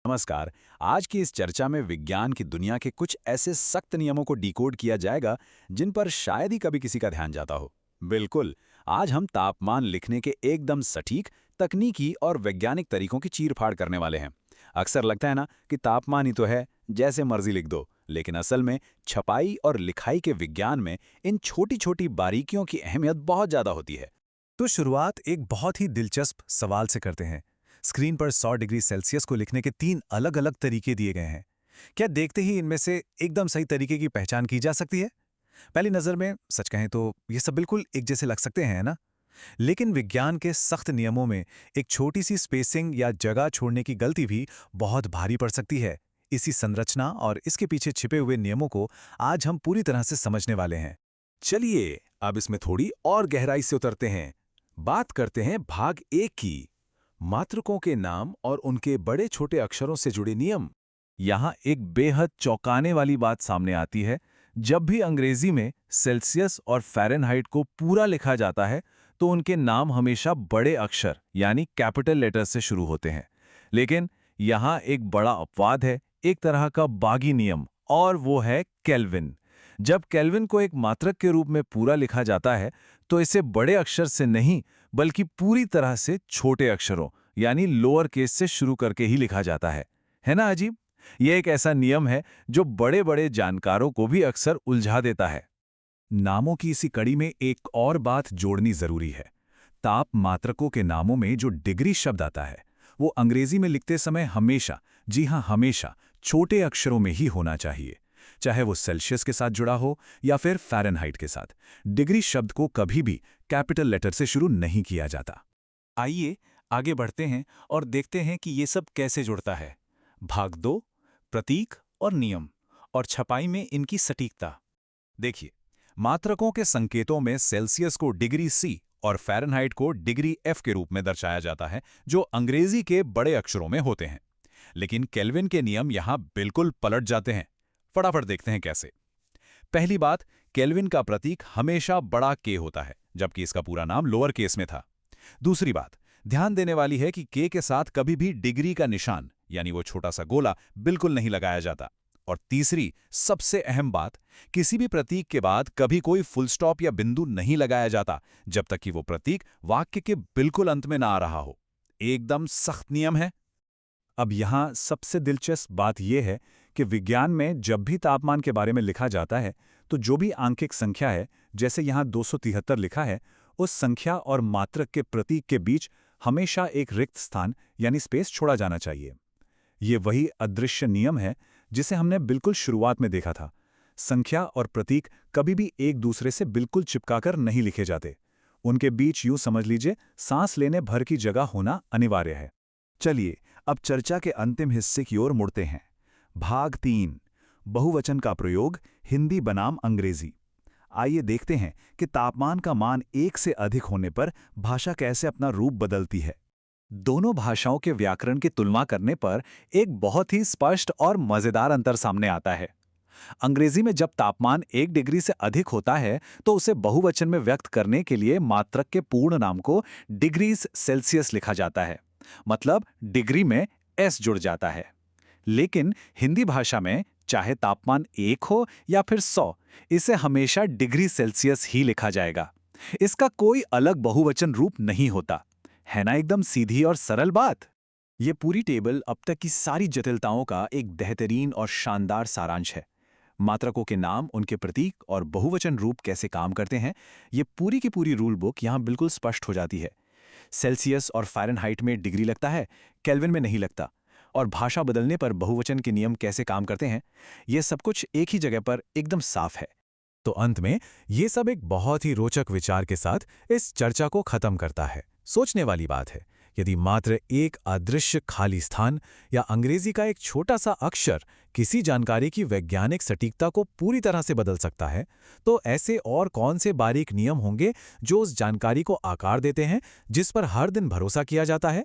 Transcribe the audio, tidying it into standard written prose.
नमस्कार। आज की इस चर्चा में विज्ञान की दुनिया के कुछ ऐसे सख्त नियमों को डिकोड किया जाएगा जिन पर शायद ही कभी किसी का ध्यान जाता हो। बिल्कुल। आज हम तापमान लिखने के एकदम सटीक तकनीकी और वैज्ञानिक तरीकों की चीर-फाड़ करने वाले हैं। अक्सर लगता है ना कि तापमान ही तो है, जैसे मर्जी लिख दो, लेकिन असल में छपाई और लिखाई के विज्ञान में इन छोटी-छोटी बारीकियों की अहमियत बहुत ज्यादा होती है। तो शुरुआत एक बहुत ही दिलचस्प सवाल से करते हैं। स्क्रीन पर 100 डिग्री सेल्सियस को लिखने के 3 अलग-अलग तरीके दिए गए हैं। क्या देखते ही इनमें से एकदम सही तरीके की पहचान की जा सकती है? पहली नज़र में सच कहें तो ये सब बिल्कुल एक जैसे लग सकते हैं ना? लेकिन विज्ञान के सख्त नियमों में एक छोटी सी स्पेसिंग या जगह छोड़ने की गलती भी बहुत भारी पड़ सकती है। इसी संरचना और इसके पीछे छिपे हुए नियमों को आज हम पूरी तरह से समझने वाले हैं। चलिए, अब इसमें थोड़ी और गहराई से उतरते हैं। बात करते हैं भाग एक की, मात्रकों के नाम और उनके बड़े छोटे अक्षरों से जुड़े नियम। यहाँ एक बेहद चौंकाने वाली बात सामने आती है। जब भी अंग्रेजी में सेल्सियस और फ़ारेनहाइट को पूरा लिखा जाता है, तो उनके नाम हमेशा बड़े अक्षर यानी कैपिटल लेटर से शुरू होते हैं। लेकिन यहाँ एक बड़ा अपवाद है, एक तरह का बागी नियम, और वो है केल्विन। जब केल्विन को एक मात्रक के रूप में पूरा लिखा जाता है, तो इसे बड़े अक्षर से नहीं, बल्कि पूरी तरह से छोटे अक्षरों यानी लोअर केस से शुरू करके ही लिखा जाता है ना अजीब? यह एक ऐसा नियम है जो बड़े-बड़े जानकारों को भी अक्सर उलझा देता है। नामों की इसी कड़ी में एक और बात जोड़नी जरूरी है। ताप मात्रकों के नामों में जो डिग्री शब्द आता है, वो अंग्रेजी में लिखते समय हमेशा, जी हां हमेशा, छोटे अक्षरों में ही होना चाहिए। चाहे वो सेल्सियस के साथ जुड़ा हो या फिर फ़ारेनहाइट के साथ। डिग्री शब्द को कभी भी कैपिटल लेटर से शुरू नहीं किया जाता। आइए आगे बढ़ते हैं और देखते हैं कि ये सब कैसे जुड़ता है। भाग 2, प्रतीक और नियम, और छपाई में इनकी सटीकता। देखिए, मात्रकों के संकेतों में सेल्सियस को डिग्री सी और फ़ारेनहाइट को डिग्री एफ के रूप में दर्शाया जाता है, जो अंग्रेजी के बड़े अक्षरों में होते हैं। लेकिन केल्विन के नियम यहां बिल्कुल पलट जाते हैं। फटाफट देखते हैं कैसे। पहली बात, केल्विन का प्रतीक हमेशा बड़ा के होता है, जबकि इसका पूरा नाम लोअर केस में था। दूसरी बात ध्यान देने वाली है कि के साथ कभी भी डिग्री का निशान यानी वो छोटा सा गोला बिल्कुल नहीं लगाया जाता। और तीसरी सबसे अहम बात, किसी भी प्रतीक के बाद कभी कोई फुल स्टॉप या बिंदु नहीं लगाया जाता जब तक कि वो प्रतीक वाक्य के बिल्कुल अंत में ना आ रहा हो। एकदम सख्त नियम है। अब यहाँ सबसे दिलचस्प बात यह है कि विज्ञान में जब भी तापमान के बारे में लिखा जाता है, तो जो भी आंकिक संख्या है, जैसे यहाँ 273 लिखा है, उस संख्या और मात्रक के प्रतीक के बीच हमेशा एक रिक्त स्थान यानी स्पेस छोड़ा जाना चाहिए। ये वही अदृश्य नियम है जिसे हमने बिल्कुल शुरुआत में देखा था। संख्या और प्रतीक कभी भी एक दूसरे से बिल्कुल चिपकाकर नहीं लिखे जाते। उनके बीच यूं समझ लीजिए, सांस लेने भर की जगह होना अनिवार्य है। चलिए, अब चर्चा के अंतिम हिस्से की ओर मुड़ते हैं। भाग 3, बहुवचन का प्रयोग, हिंदी बनाम अंग्रेजी। आइए देखते हैं कि तापमान का मान 1 से अधिक होने पर भाषा कैसे अपना रूप बदलती है। दोनों भाषाओं के व्याकरण की तुलना करने पर एक बहुत ही स्पष्ट और मजेदार अंतर सामने आता है। अंग्रेजी में जब तापमान 1 डिग्री से अधिक होता है, तो उसे बहुवचन में व्यक्त करने के लिए मात्रक के पूर्ण नाम को डिग्रीज सेल्सियस लिखा जाता है। मतलब डिग्री में एस जुड़ जाता है। लेकिन हिंदी भाषा में चाहे तापमान 1 हो या फिर 100, इसे हमेशा डिग्री सेल्सियस ही लिखा जाएगा। इसका कोई अलग बहुवचन रूप नहीं होता। है ना एकदम सीधी और सरल बात? ये पूरी टेबल अब तक की सारी जटिलताओं का एक बेहतरीन और शानदार सारांश है। मात्रकों के नाम, उनके प्रतीक और बहुवचन रूप कैसे काम करते हैं, ये पूरी की पूरी रूल बुक यहाँ बिल्कुल स्पष्ट हो जाती है। सेल्सियस और फ़ारेनहाइट में डिग्री लगता है, केल्विन में नहीं लगता। और भाषा बदलने पर बहुवचन के नियम कैसे काम करते हैं, ये सब कुछ एक ही जगह पर एकदम साफ है। तो अंत में ये सब एक बहुत ही रोचक विचार के साथ इस चर्चा को खत्म करता है। सोचने वाली बात है, यदि मात्र एक अदृश्य खाली स्थान या अंग्रेजी का एक छोटा सा अक्षर किसी जानकारी की वैज्ञानिक सटीकता को पूरी तरह से बदल सकता है, तो ऐसे और कौन से बारीक नियम होंगे जो उस जानकारी को आकार देते हैं जिस पर हर दिन भरोसा किया जाता है।